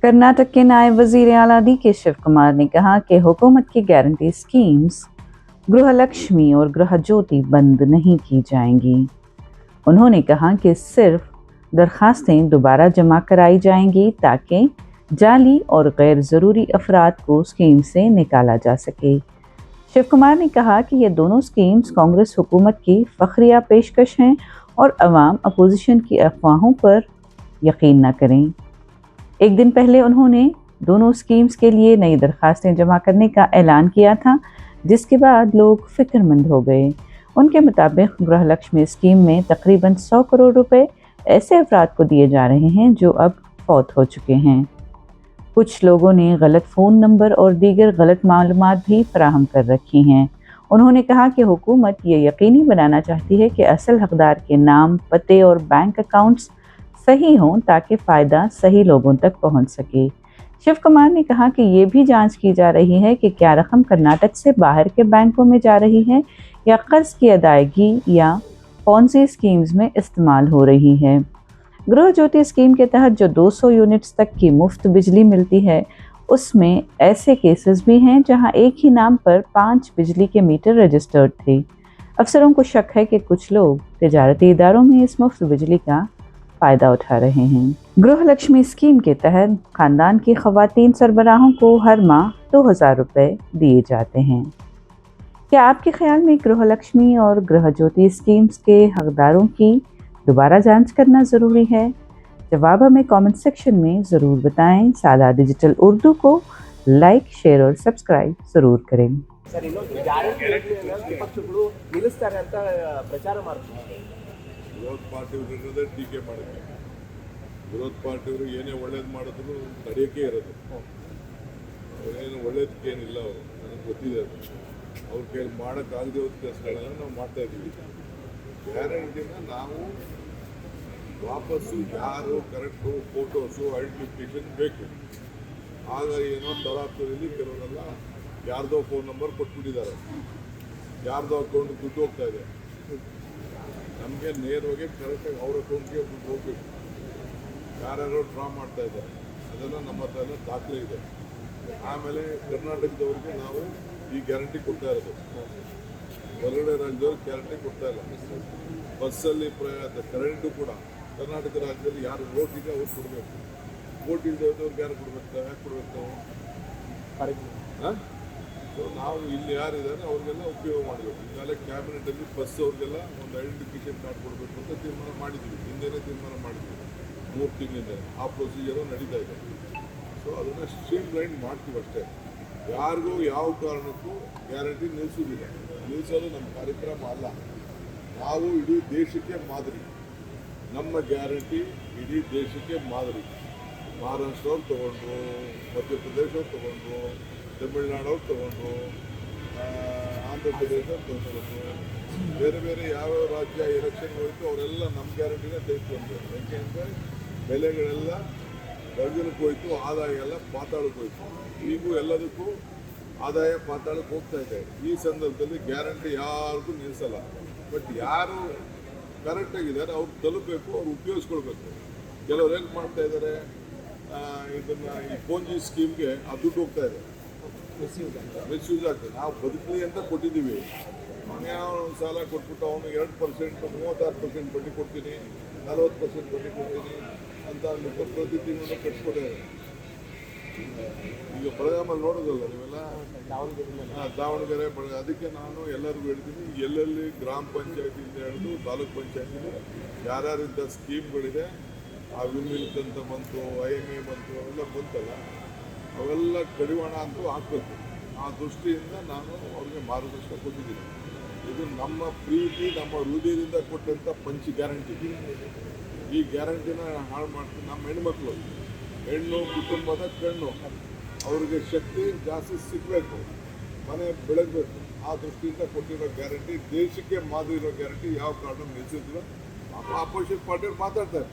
कर्नाटक के नायब वजीर आला डीके शिव कुमार ने कहा कि हुकूमत की गारंटी स्कीम्स गृहलक्ष्मी और गृह ज्योति बंद नहीं की जाएंगी। उन्होंने कहा कि सिर्फ दरखास्तें दोबारा जमा कराई जाएंगी ताकि जाली और गैर ज़रूरी अफराद को स्कीम से निकाला जा सके। शिव कुमार ने कहा कि ये दोनों स्कीम्स कांग्रेस हुकूमत की फखरिया पेशकश हैं और अवाम अपोजिशन की अफवाहों पर यकीन न करें। एक दिन पहले उन्होंने दोनों स्कीम्स के लिए नई दरखास्तें जमा करने का ऐलान किया था, जिसके बाद लोग फिक्रमंद हो गए। उनके मुताबिक गृहलक्ष्मी स्कीम में तकरीबन 100 करोड़ रुपए ऐसे अफराद को दिए जा रहे हैं जो अब फौत हो चुके हैं। कुछ लोगों ने गलत फ़ोन नंबर और दीगर गलत मालूमात भी फराहम कर रखी हैं। उन्होंने कहा कि हुकूमत ये यकीनी बनाना चाहती है कि असल हकदार के नाम, पते और बैंक अकाउंट्स सही हों ताकि फ़ायदा सही लोगों तक पहुंच सके। शिव कुमार ने कहा कि ये भी जांच की जा रही है कि क्या रकम कर्नाटक से बाहर के बैंकों में जा रही है या कर्ज की अदायगी या पॉन्जी स्कीम्स में इस्तेमाल हो रही है। गृह ज्योति स्कीम के तहत जो 200 यूनिट्स तक की मुफ्त बिजली मिलती है, उसमें ऐसे केसेस भी हैं जहां एक ही नाम पर 5 बिजली के मीटर रजिस्टर्ड थे। अफसरों को शक है कि कुछ लोग तिजारती इदारों में इस मुफ्त बिजली का फ़ायदा उठा रहे हैं। गृह लक्ष्मी स्कीम के तहत खानदान की ख़वातीन सरबराहों को हर माह 2000 रुपये दिए जाते हैं। क्या आपके ख्याल में गृह लक्ष्मी और गृह ज्योति स्कीम्स के हकदारों की दोबारा जांच करना ज़रूरी है? जवाब हमें कमेंट सेक्शन में ज़रूर बताएं। सादा डिजिटल उर्दू को लाइक, शेयर और सब्सक्राइब ज़रूर करें। ಸರ್ ಇನ್ನೊಂದು ಗ್ಯಾರಂಟಿ ವಿಪಕ್ಷಗಳು ನಿಲ್ಲಿಸ್ತಾರೆ ಅಂತ ಪ್ರಚಾರ ಮಾಡ್ತಾರೆ. ವಿರೋಧ ಪಾರ್ಟಿಯವರು ಟೀಕೆ ಮಾಡುತ್ತೆ. ವಿರೋಧ ಪಾರ್ಟಿಯವರು ಏನೇ ಒಳ್ಳೇದು ಮಾಡಿದ್ರು ತಡೆಯೋಕೆ ಇರೋದು. ಅವರೇನು ಒಳ್ಳೇದಕ್ಕೇನಿಲ್ಲ, ಅವರು ನನಗೆ ಗೊತ್ತಿದೆ. ಅದು ಅವ್ರ ಕೈಲಿ ಮಾಡೋಕ್ಕಾಗದೆ ಹೋದ ಕೆಲಸಗಳನ್ನ ನಾವು ಮಾಡ್ತಾ ಇದ್ದೀವಿ. ಗ್ಯಾರಂಟಿನ ನಾವು ವಾಪಸ್ಸು ಯಾರು ಕರೆಕ್ಟು ಫೋಟೋಸು ಐಡೆಂಟಿಫಿಕೇಶನ್ ಬೇಕು. ಆಗ ಏನೋ ತರಾತುರಿಯಲ್ಲಿ ಕೆಲವರೆಲ್ಲ ಯಾರ್ದೋ ಫೋನ್ ನಂಬರ್ ಕೊಟ್ಬಿಟ್ಟಿದ್ದಾರೆ, ಯಾರ್ದೋ ಅಕೌಂಟ್ ದುಡ್ಡು ಹೋಗ್ತಾ ಇದೆ. ನಮಗೆ ನೇರವಾಗಿ ಕರೆಕ್ಟಾಗಿ ಅವ್ರ ಅಕೌಂಟ್ಗೆ ದುಡ್ಡು ಹೋಗ್ಬೇಕು. ಯಾರ್ಯಾರೋ ಡ್ರಾ ಮಾಡ್ತಾ ಇದ್ದಾರೆ, ಅದೆಲ್ಲ ನಮ್ಮ ಹತ್ರ ಎಲ್ಲ ದಾಖಲೆ ಇದೆ. ಆಮೇಲೆ ಕರ್ನಾಟಕದವ್ರಿಗೆ ನಾವು ಈ ಗ್ಯಾರಂಟಿ ಕೊಡ್ತಾ ಇರೋದು, ಹೊರಗಡೆ ರಾಜ್ಯದವ್ರಿಗೆ ಗ್ಯಾರಂಟಿ ಕೊಡ್ತಾ ಇಲ್ಲ. ಬಸ್ಸಲ್ಲಿ ಕರೆಂಟು ಕೂಡ ಕರ್ನಾಟಕ ರಾಜ್ಯದಲ್ಲಿ ಯಾರು ವೋಟ್ ಇದೆ ಅವ್ರು ಕೊಡಬೇಕು. ವೋಟ್ ಇಲ್ಲದವ್ರಿಗೆ ಯಾರು ಕೊಡಬೇಕು? ಯಾಕೆ ಕೊಡಬೇಕು ನಾವು? ಸೊ ನಾವು ಇಲ್ಲಿ ಯಾರಿದ್ದಾರೆ ಅವ್ರಿಗೆಲ್ಲ ಉಪಯೋಗ ಮಾಡಬೇಕು. ಈಗಾಗಲೇ ಕ್ಯಾಬಿನೆಟಲ್ಲಿ ಬಸ್ ಅವ್ರಿಗೆಲ್ಲ ಒಂದು ಐಡೆಂಟಿಫಿಕೇಶನ್ ಕಾರ್ಡ್ ಕೊಡಬೇಕು ಅಂತ ತೀರ್ಮಾನ ಮಾಡಿದ್ದೀವಿ. ಹಿಂದೆನೇ ತೀರ್ಮಾನ ಮಾಡಿದ್ದೀವಿ, 3 ತಿಂಗಳಿಂದ ಆ ಪ್ರೊಸೀಜರು ನಡೀತಾ ಇದೆ. ಸೊ ಅದನ್ನು ಸ್ಟ್ರೀಮ್ ಲೈನ್ ಮಾಡ್ತೀವಿ ಅಷ್ಟೇ. ಯಾರಿಗೂ ಯಾವ ಕಾರಣಕ್ಕೂ ಗ್ಯಾರಂಟಿ ನಿಲ್ಲಿಸೋದಿಲ್ಲ. ನಿಲ್ಲಿಸೋದು ನಮ್ಮ ಕಾರ್ಯಕ್ರಮ ಅಲ್ಲ. ನಾವು ಇಡೀ ದೇಶಕ್ಕೆ ಮಾದರಿ. ನಮ್ಮ ಗ್ಯಾರಂಟಿ ಇಡೀ ದೇಶಕ್ಕೆ ಮಾದರಿ. ಮಹಾರಾಷ್ಟ್ರವ್ರು ತೊಗೊಂಡ್ರು, ಮಧ್ಯಪ್ರದೇಶವ್ರು ತೊಗೊಂಡ್ರು, ತಮಿಳ್ನಾಡವ್ರು ತೊಗೊಂಡ್ರು, ಆಂಧ್ರ ಪ್ರದೇಶವ್ರು ತೊಗೊಂಡ್ರು, ಬೇರೆ ಬೇರೆ ಯಾವ್ಯಾವ ರಾಜ್ಯ ಎಲೆಕ್ಷನ್ ಹೋಯಿತು ಅವರೆಲ್ಲ ನಮ್ಮ ಗ್ಯಾರಂಟಿನೇ ತೆಗೆದುಕೊಂಡ್ರು. ಯಾಕೆಂದರೆ ಬೆಲೆಗಳೆಲ್ಲ ಗಗನಕ್ಕೆ ಹೋಯಿತು, ಆದಾಯ ಎಲ್ಲ ಪಾತಾಳಕ್ಕೆ ಹೋಯಿತು. ಈಗೂ ಎಲ್ಲದಕ್ಕೂ ಆದಾಯ ಪಾತಾಳಕ್ಕೆ ಹೋಗ್ತಾ ಇದೆ. ಈ ಸಂದರ್ಭದಲ್ಲಿ ಗ್ಯಾರಂಟಿ ಯಾರಿಗೂ ನಿಲ್ಲಿಸಲ್ಲ. ಬಟ್ ಯಾರು ಕರೆಕ್ಟಾಗಿದ್ದಾರೆ ಅವ್ರು ತಲುಪಬೇಕು, ಅವ್ರು ಉಪಯೋಗಿಸ್ಕೊಳ್ಬೇಕು. ಕೆಲವ್ರು ಏನು ಮಾಡ್ತಾ ಇದ್ದಾರೆ, ಇದನ್ನು ಈ ಪೋಂಜಿ ಸ್ಕೀಮ್ಗೆ ಆ ದುಡ್ಡು ಹೋಗ್ತಾ ಇದೆ, ಮಿಸ್ಯೂಸ್ ಆಗ್ತದೆ. ನಾವು ಬದುಕಲಿ ಅಂತ ಕೊಟ್ಟಿದ್ದೀವಿ. ಯಾವ ಸಾಲ ಕೊಟ್ಬಿಟ್ಟು ಅವನು 2%, 36% ಬಡ್ಡಿ ಕೊಡ್ತೀನಿ, 40% ಬಡ್ಡಿ ಕೊಡ್ತೀನಿ ಅಂತ ಅಂದ್ಬಿಟ್ಟು ಪ್ರತಿ ತಿಂಗಳು ಕಟ್ಸ್ಕೊಟ್ಟಿದ್ದಾರೆ. ಈಗ ಬೆಳಗಾಮಲ್ಲಿ ನೋಡೋದಲ್ಲ ನೀವೆಲ್ಲ, ದಾವಣಗೆರೆ ಅದಕ್ಕೆ ನಾನು ಎಲ್ಲರಿಗೂ ಹೇಳ್ತೀನಿ, ಎಲ್ಲೆಲ್ಲಿ ಗ್ರಾಮ ಪಂಚಾಯತಿಯಿಂದ ಹಿಡಿದು ತಾಲೂಕ್ ಪಂಚಾಯತಿಲಿ ಯಾರ್ಯಾರಿಂದ ಸ್ಕೀಮ್ಗಳಿದೆ, ಆ ವಿಮಿಲ್ಕ್ ಅಂತ ಬಂತು, IMA ಬಂತು, ಅವೆಲ್ಲ ಬಂತಲ್ಲ, ಅವೆಲ್ಲ ಕಡಿವಾಣ ಅಂತೂ ಹಾಕಬೇಕು. ಆ ದೃಷ್ಟಿಯಿಂದ ನಾನು ಅವ್ರಿಗೆ ಮಾರ್ಗದರ್ಶನ ಕೊಟ್ಟಿದ್ದೀನಿ. ಇದು ನಮ್ಮ ಪ್ರೀತಿ, ನಮ್ಮ ಹೃದಯದಿಂದ ಕೊಟ್ಟಂಥ ಪಂಚ್ ಗ್ಯಾರಂಟಿ. ಈ ಗ್ಯಾರಂಟಿನ ಹಾಳು ಮಾಡ್ತೀನಿ. ನಮ್ಮ ಹೆಣ್ಮಕ್ಳು, ಹೆಣ್ಣು ಕುಟುಂಬದ ಕಣ್ಣು, ಅವ್ರಿಗೆ ಶಕ್ತಿ ಜಾಸ್ತಿ ಸಿಗಬೇಕು, ಮನೆ ಬೆಳಗಬೇಕು. ಆ ದೃಷ್ಟಿಯಿಂದ ಕೊಟ್ಟಿರೋ ಗ್ಯಾರಂಟಿ, ದೇಶಕ್ಕೆ ಮಾದರಿ ಇರೋ ಗ್ಯಾರಂಟಿ ಯಾವ ಕಾರಣ ನಿಲ್ಲಿಸಿದ್ರು. ಅಪೋಸಿಟ್ ಪಾರ್ಟಿಯವ್ರು ಮಾತಾಡ್ತಾರೆ.